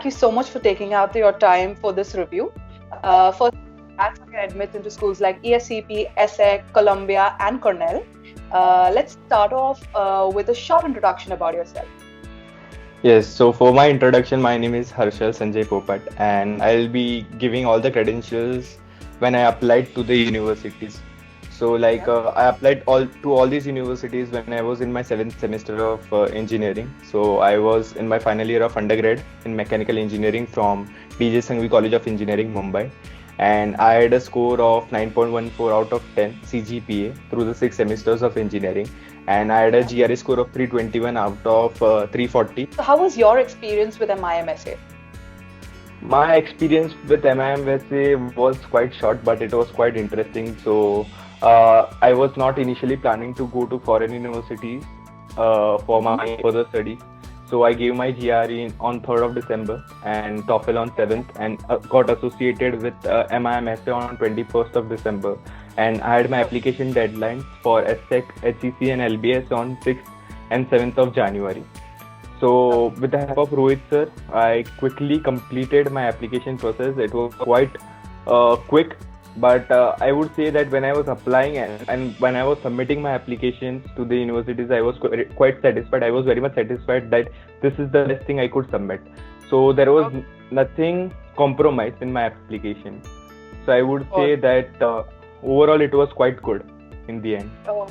you so much for taking out your time for this review. First, congrats on your admits into schools like ESCP, ESSEC, Columbia, and Cornell. Let's start off with a short introduction about yourself. Yes, so for my introduction, my name is Harshal Sanjay Popat, and I'll be giving all the credentials when I applied to the universities. So, Yeah. I applied all these universities when I was in my seventh semester of engineering. So, I was in my final year of undergrad in mechanical engineering from DJ Sanghvi College of Engineering, Mumbai, and I had a score of 9.14 out of 10 CGPA through the 6 semesters of engineering, and I had a Yeah. GRE score of 321 out of 340. So, how was your experience with MIMSA? My experience with MIMSA was quite short, but it was quite interesting. So, I was not initially planning to go to foreign universities for Mm-hmm. my further studies. So, I gave my GRE on 3rd of December and TOEFL on 7th, and got associated with MIMSA on 21st of December. And I had my application deadlines for SSEC, HEC, and LBS on 6th and 7th of January. So, with the help of Rohit sir, I quickly completed my application process. It was quite quick, but I would say that when I was applying and when I was submitting my applications to the universities, I was quite satisfied. I was very much satisfied that this is the best thing I could submit. So, there was Okay. nothing compromised in my application. So, I would All, say that overall it was quite good in the end. oh,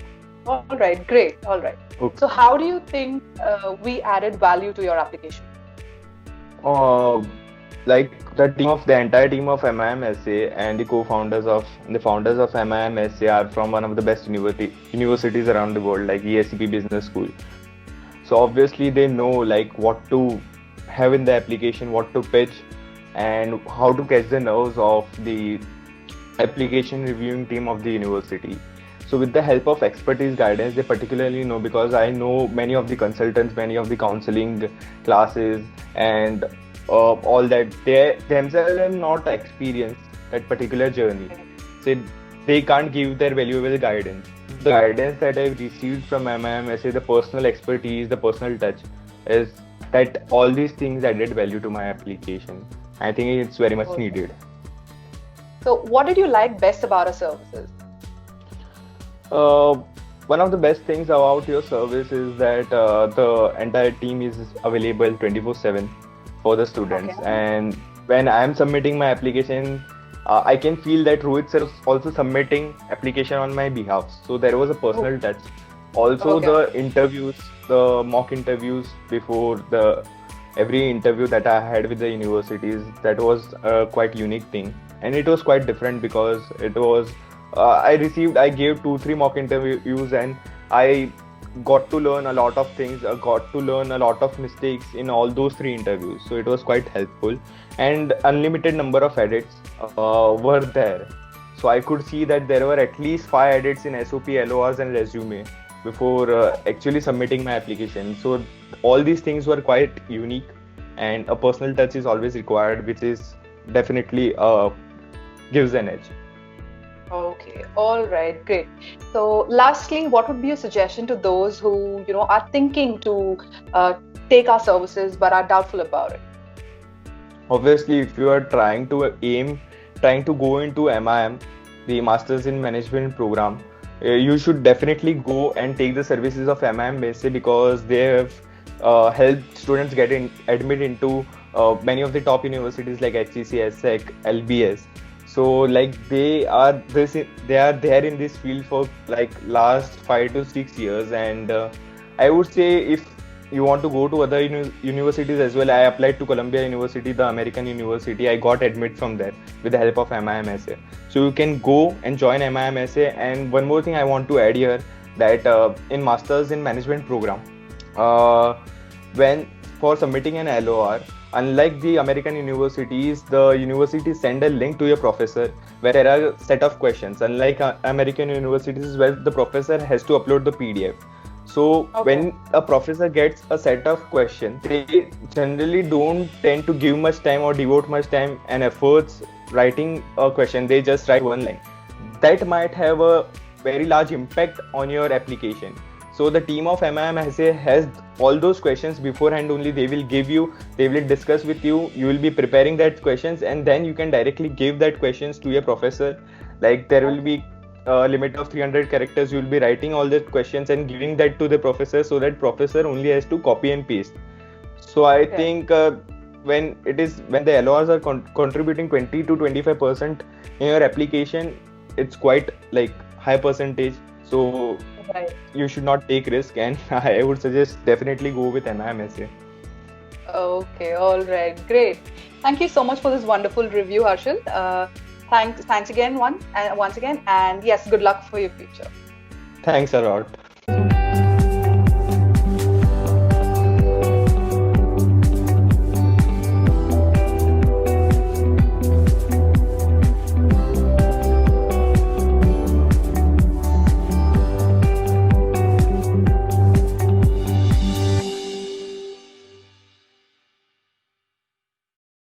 all right, great. All right. Okay. So, how do you think we added value to your application? Uh, like the entire team of MIMSA and the founders of MIMSA are from one of the best universities around the world, like ESCP Business School. So obviously they know like what to have in the application, what to pitch, and how to catch the nerves of the application reviewing team of the university. So with the help of expertise guidance, they particularly know, because I know many of the consultants, many of the counseling classes, and all that. They themselves have not experienced that particular journey. So they can't give their valuable guidance. The guidance that I've received from MIMSA, the personal expertise, the personal touch, is that all these things added value to my application. I think it's very much Okay. needed. So, what did you like best about our services? Uh, One of the best things about your service is that the entire team is available 24/7 for the Okay. students. And when I am submitting my application, I can feel that Rohit sir is also submitting application on my behalf. So there was a Oh, personal touch. Also, okay. the interviews, the mock interviews before the every interview that I had with the universities, that was a quite unique thing, and it was quite different because I gave 2 3 mock interviews, and I got to learn a lot of things. I got to learn a lot of mistakes in all those 3 interviews, so it was quite helpful. And unlimited number of edits were there, so I could see that there were at least 5 edits in SOP, LORs, and resume before actually submitting my application. So all these things were quite unique, and a personal touch is always required, which is definitely gives an edge. Okay, all right, great. So, lastly, what would be your suggestion to those who, are thinking to take our services but are doubtful about it? Obviously, if you are trying to go into MIM, the Masters in Management program, you should definitely go and take the services of MIM Basic, because they have helped students admit into many of the top universities like HCC, ESSEC, LBS. So like they are there in this field for like last 5 to 6 years, and I would say if you want to go to other universities as well, I applied to Columbia University, the American university. I got admit from there with the help of MIMSA. So you can go and join MIMSA. And one more thing I want to add here, that in Masters in Management program, uh, when for submitting an LOR, unlike the American universities, the universities send a link to your professor where there are a set of questions. Unlike American universities, where the professor has to upload the PDF. So Okay. when a professor gets a set of questions, they generally don't tend to give much time or devote much time and efforts writing a question. They just write one line. That might have a very large impact on your application. So the team of MIM has all those questions beforehand only. They will discuss with you. You will be preparing that questions, and then you can directly give that questions to your professor. Like there will be a limit of 300 characters. You will be writing all the questions and giving that to the professor, so that professor only has to copy and paste. So I think when the LORs are contributing 20 to 25% in your application, it's quite like high percentage. So Right. you should not take risk, and I would suggest definitely go with MIMSA. Okay, all right, great. Thank you so much for this wonderful review, Harshal. Thanks again once again, and yes, good luck for your future. Thanks a lot.